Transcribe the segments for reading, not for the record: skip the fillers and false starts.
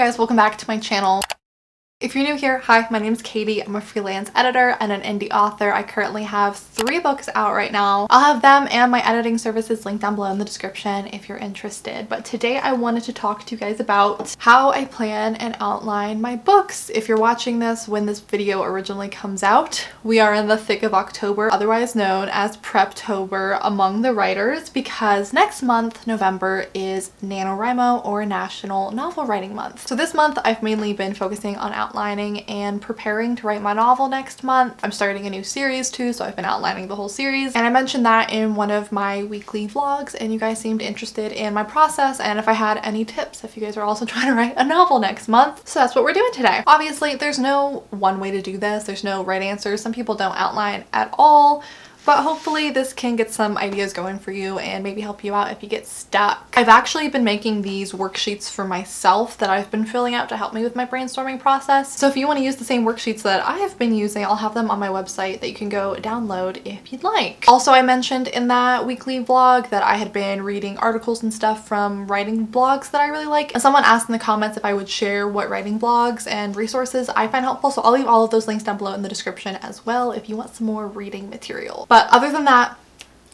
guys, welcome back to my channel. If you're new here, hi, my name is Katie. I'm a freelance editor and an indie author. I currently have 3 books out right now. I'll have them and my editing services linked down below in the description if you're interested. But today I wanted to talk to you guys about how I plan and outline my books. If you're watching this when this video originally comes out, we are in the thick of October, otherwise known as Preptober among the writers, because next month, November, is NaNoWriMo, or National Novel Writing Month. So this month I've mainly been focusing on outlining and preparing to write my novel next month. I'm starting a new series too, so I've been outlining the whole series, and I mentioned that in one of my weekly vlogs, and you guys seemed interested in my process and if I had any tips if you guys are also trying to write a novel next month. So that's what we're doing today. Obviously there's no one way to do this, there's no right answer. Some people don't outline at all, but hopefully this can get some ideas going for you and maybe help you out if you get stuck. I've actually been making these worksheets for myself that I've been filling out to help me with my brainstorming process. So if you want to use the same worksheets that I have been using, I'll have them on my website that you can go download if you'd like. Also, I mentioned in that weekly vlog that I had been reading articles and stuff from writing blogs that I really like. And someone asked in the comments if I would share what writing blogs and resources I find helpful. So I'll leave all of those links down below in the description as well if you want some more reading material. But other than that,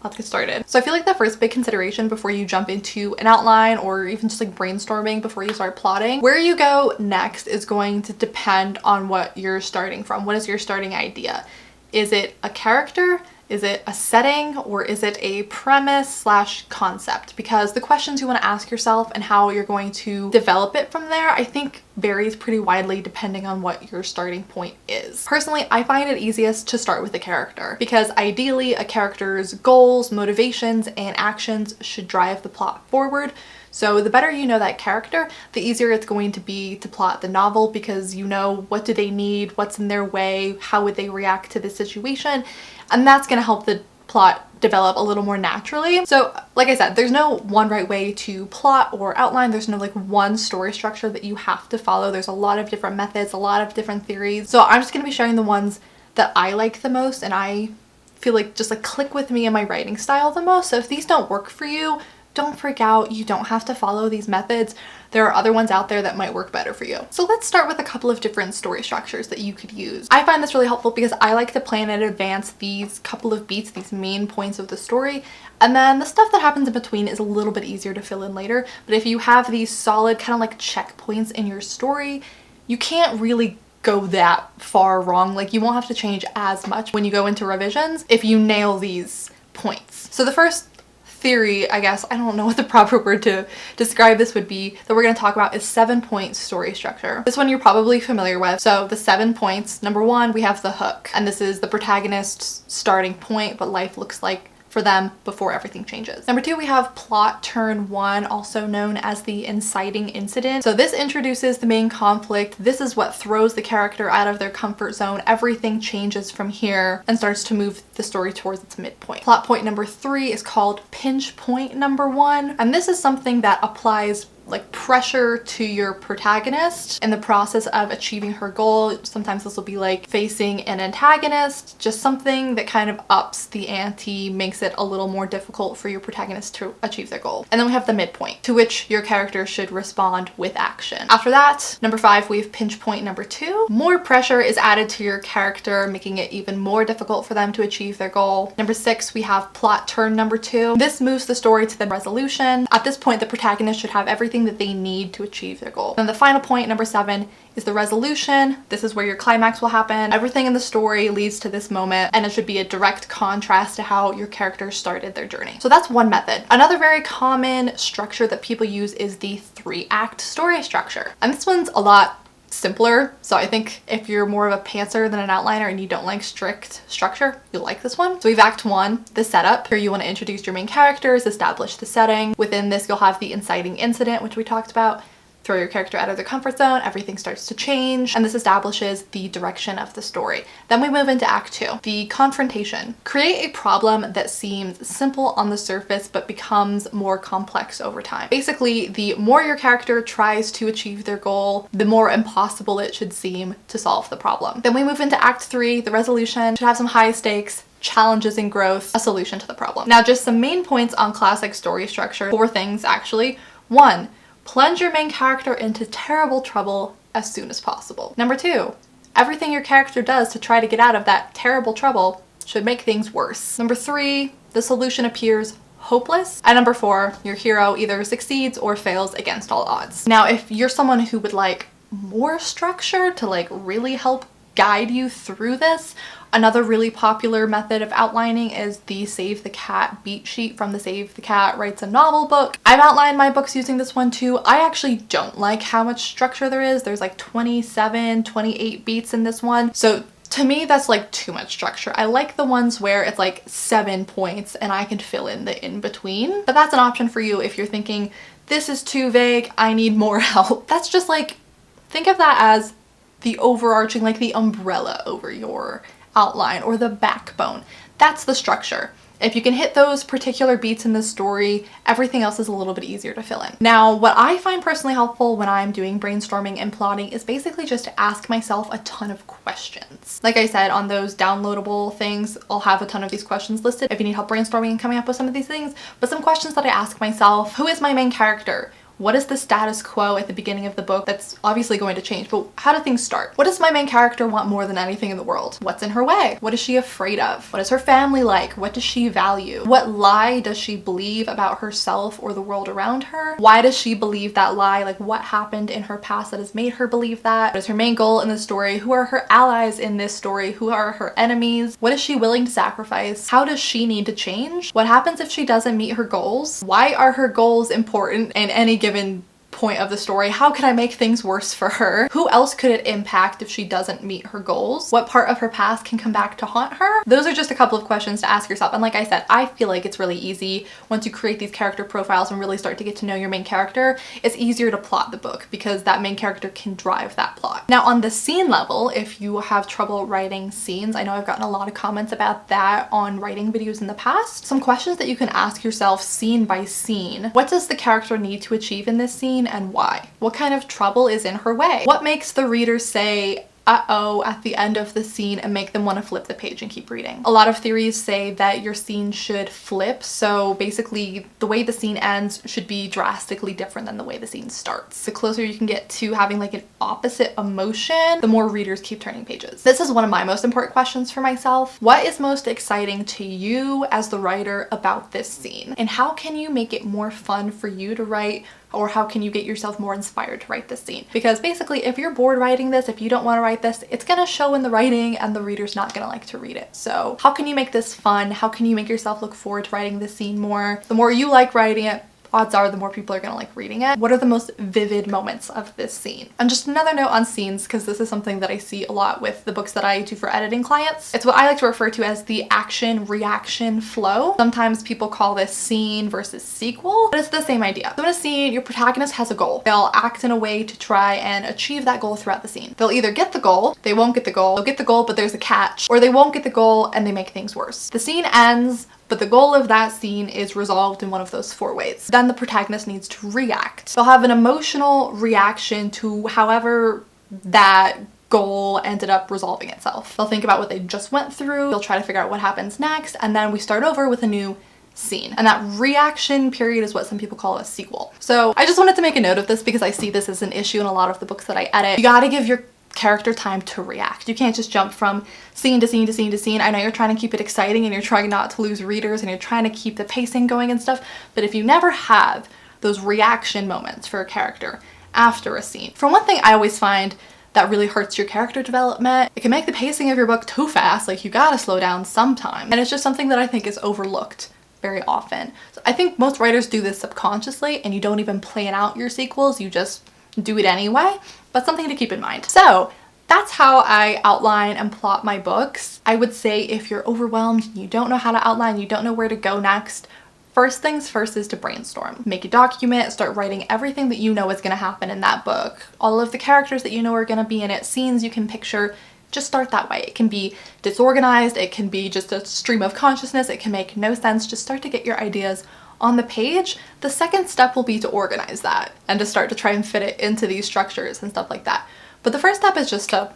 let's get started. So I feel like the first big consideration before you jump into an outline or even just like brainstorming before you start plotting, where you go next is going to depend on what you're starting from. What is your starting idea? Is it a character? Is it a setting, or is it a premise slash concept? Because the questions you want to ask yourself and how you're going to develop it from there, I think varies pretty widely depending on what your starting point is. Personally, I find it easiest to start with a character because ideally a character's goals, motivations, and actions should drive the plot forward. So the better you know that character, the easier it's going to be to plot the novel, because you know what do they need, what's in their way, how would they react to the situation, and that's going to help the plot develop a little more naturally. So like I said, there's no one right way to plot or outline. There's no like one story structure that you have to follow. There's a lot of different methods, a lot of different theories. So I'm just going to be sharing the ones that I like the most and I feel like just like click with me in my writing style the most. So if these don't work for you, don't freak out. You don't have to follow these methods. There are other ones out there that might work better for you. So let's start with a couple of different story structures that you could use. I find this really helpful because I like to plan in advance these couple of beats, these main points of the story, and then the stuff that happens in between is a little bit easier to fill in later. But if you have these solid kind of like checkpoints in your story, you can't really go that far wrong. Like you won't have to change as much when you go into revisions if you nail these points. So the first theory, I guess, I don't know what the proper word to describe this would be, that we're going to talk about is 7-point story structure. This one you're probably familiar with. So the 7 points, number 1, we have the hook, and this is the protagonist's starting point, what life looks like for them before everything changes. Number 2, we have plot turn 1, also known as the inciting incident. So this introduces the main conflict. This is what throws the character out of their comfort zone. Everything changes from here and starts to move the story towards its midpoint. Plot point number 3 is called pinch point number 1, and this is something that applies like pressure to your protagonist in the process of achieving her goal. Sometimes this will be like facing an antagonist, just something that kind of ups the ante, makes it a little more difficult for your protagonist to achieve their goal. And then we have the midpoint, to which your character should respond with action. After that, number 5, we have pinch point number 2. More pressure is added to your character, making it even more difficult for them to achieve their goal. Number 6, we have plot turn number 2. This moves the story to the resolution. At this point, the protagonist should have everything that they need to achieve their goal. And the final point, number 7, is the resolution. This is where your climax will happen. Everything in the story leads to this moment, and it should be a direct contrast to how your characters started their journey. So that's one method. Another very common structure that people use is the 3-act story structure. And this one's a lot simpler. So I think if you're more of a pantser than an outliner and you don't like strict structure, you'll like this one. So we have Act 1, the setup. Here you want to introduce your main characters, establish the setting. Within this, you'll have the inciting incident, which we talked about. Throw your character out of their comfort zone, everything starts to change, and this establishes the direction of the story. Then we move into Act 2, the confrontation. Create a problem that seems simple on the surface but becomes more complex over time. Basically, the more your character tries to achieve their goal, the more impossible it should seem to solve the problem. Then we move into Act 3, the resolution. Should have some high stakes, challenges and growth, a solution to the problem. Now, just some main points on classic story structure. 4 things actually. 1, plunge your main character into terrible trouble as soon as possible. Number 2, everything your character does to try to get out of that terrible trouble should make things worse. Number 3, the solution appears hopeless. And number 4, your hero either succeeds or fails against all odds. Now, if you're someone who would like more structure to like really help guide you through this, another really popular method of outlining is the Save the Cat beat sheet from the Save the Cat Writes a Novel book. I've outlined my books using this one too. I actually don't like how much structure there is. There's like 27, 28 beats in this one. So to me, that's like too much structure. I like the ones where it's like 7 points and I can fill in the in-between. But that's an option for you if you're thinking, this is too vague, I need more help. That's just like, think of that as the overarching, like the umbrella over your outline or the backbone. That's the structure. If you can hit those particular beats in the story, everything else is a little bit easier to fill in. Now, what I find personally helpful when I'm doing brainstorming and plotting is basically just to ask myself a ton of questions. Like I said, on those downloadable things, I'll have a ton of these questions listed if you need help brainstorming and coming up with some of these things. But some questions that I ask myself: who is my main character? What is the status quo at the beginning of the book? That's obviously going to change, but how do things start? What does my main character want more than anything in the world? What's in her way? What is she afraid of? What is her family like? What does she value? What lie does she believe about herself or the world around her? Why does she believe that lie? Like, what happened in her past that has made her believe that? What is her main goal in the story? Who are her allies in this story? Who are her enemies? What is she willing to sacrifice? How does she need to change? What happens if she doesn't meet her goals? Why are her goals important in any given point of the story? How can I make things worse for her? Who else could it impact if she doesn't meet her goals? What part of her past can come back to haunt her? Those are just a couple of questions to ask yourself. And like I said, I feel like it's really easy once you create these character profiles and really start to get to know your main character. It's easier to plot the book because that main character can drive that plot. Now, on the scene level, if you have trouble writing scenes, I know I've gotten a lot of comments about that on writing videos in the past. Some questions that you can ask yourself scene by scene: what does the character need to achieve in this scene and why? What kind of trouble is in her way? What makes the reader say uh-oh at the end of the scene and make them want to flip the page and keep reading? A lot of theories say that your scene should flip, so basically the way the scene ends should be drastically different than the way the scene starts. The closer you can get to having like an opposite emotion, the more readers keep turning pages. This is one of my most important questions for myself. What is most exciting to you as the writer about this scene? And how can you make it more fun for you to write? Or how can you get yourself more inspired to write this scene? Because basically, if you're bored writing this, if you don't want to write this, it's gonna show in the writing and the reader's not gonna like to read it. So how can you make this fun? How can you make yourself look forward to writing this scene more? The more you like writing it, odds are the more people are gonna like reading it. What are the most vivid moments of this scene? And just another note on scenes, because this is something that I see a lot with the books that I do for editing clients. It's what I like to refer to as the action-reaction flow. Sometimes people call this scene versus sequel, but it's the same idea. So in a scene, your protagonist has a goal. They'll act in a way to try and achieve that goal throughout the scene. They'll either get the goal, they won't get the goal, they'll get the goal but there's a catch, or they won't get the goal and they make things worse. The scene ends, but the goal of that scene is resolved in one of those 4 ways. Then the protagonist needs to react. They'll have an emotional reaction to however that goal ended up resolving itself. They'll think about what they just went through, they'll try to figure out what happens next, and then we start over with a new scene. And that reaction period is what some people call a sequel. So I just wanted to make a note of this because I see this as an issue in a lot of the books that I edit. You gotta give your character time to react. You can't just jump from scene to scene to scene to scene. I know you're trying to keep it exciting and you're trying not to lose readers and you're trying to keep the pacing going and stuff, but if you never have those reaction moments for a character after a scene, for one thing, I always find that really hurts your character development. It can make the pacing of your book too fast. Like, you gotta slow down sometime. And it's just something that I think is overlooked very often. So I think most writers do this subconsciously and you don't even plan out your sequels, you just do it anyway, but something to keep in mind. So that's how I outline and plot my books. I would say if you're overwhelmed and you don't know how to outline, you don't know where to go next, first things first is to brainstorm. Make a document, start writing everything that you know is gonna happen in that book. All of the characters that you know are gonna be in it, scenes you can picture, just start that way. It can be disorganized, it can be just a stream of consciousness, it can make no sense. Just start to get your ideas on the page. The second step will be to organize that and to start to try and fit it into these structures and stuff like that. But the first step is just to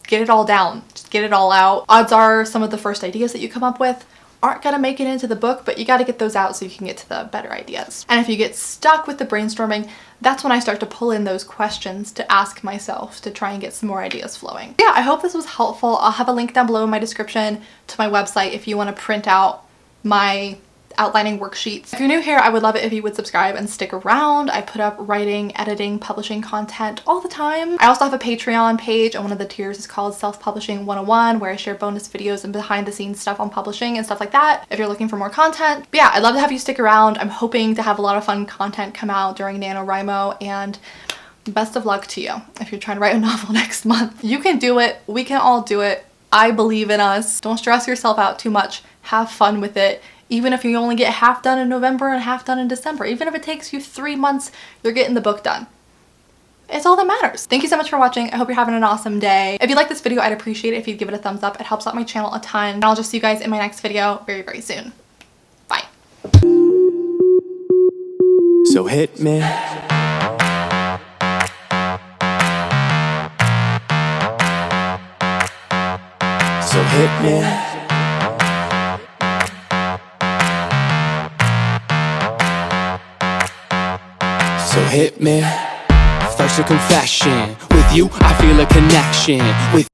get it all down, just get it all out. Odds are some of the first ideas that you come up with aren't gonna make it into the book, but you gotta get those out so you can get to the better ideas. And if you get stuck with the brainstorming, that's when I start to pull in those questions to ask myself to try and get some more ideas flowing. Yeah, I hope this was helpful. I'll have a link down below in my description to my website if you want to print out my outlining worksheets. If you're new here, I would love it if you would subscribe and stick around. I put up writing, editing, publishing content all the time. I also have a Patreon page, and one of the tiers is called Self-Publishing 101, where I share bonus videos and behind the scenes stuff on publishing and stuff like that if you're looking for more content. But yeah, I'd love to have you stick around. I'm hoping to have a lot of fun content come out during NaNoWriMo, and best of luck to you if you're trying to write a novel next month. You can do it. We can all do it. I believe in us. Don't stress yourself out too much. Have fun with it. Even if you only get half done in November and half done in December, even if it takes you 3 months, you're getting the book done. It's all that matters. Thank you so much for watching. I hope you're having an awesome day. If you like this video, I'd appreciate it if you'd give it a thumbs up. It helps out my channel a ton. And I'll just see you guys in my next video very, very soon. Bye. So hit me. So hit me. So hit me. First a confession. With you I feel a connection. With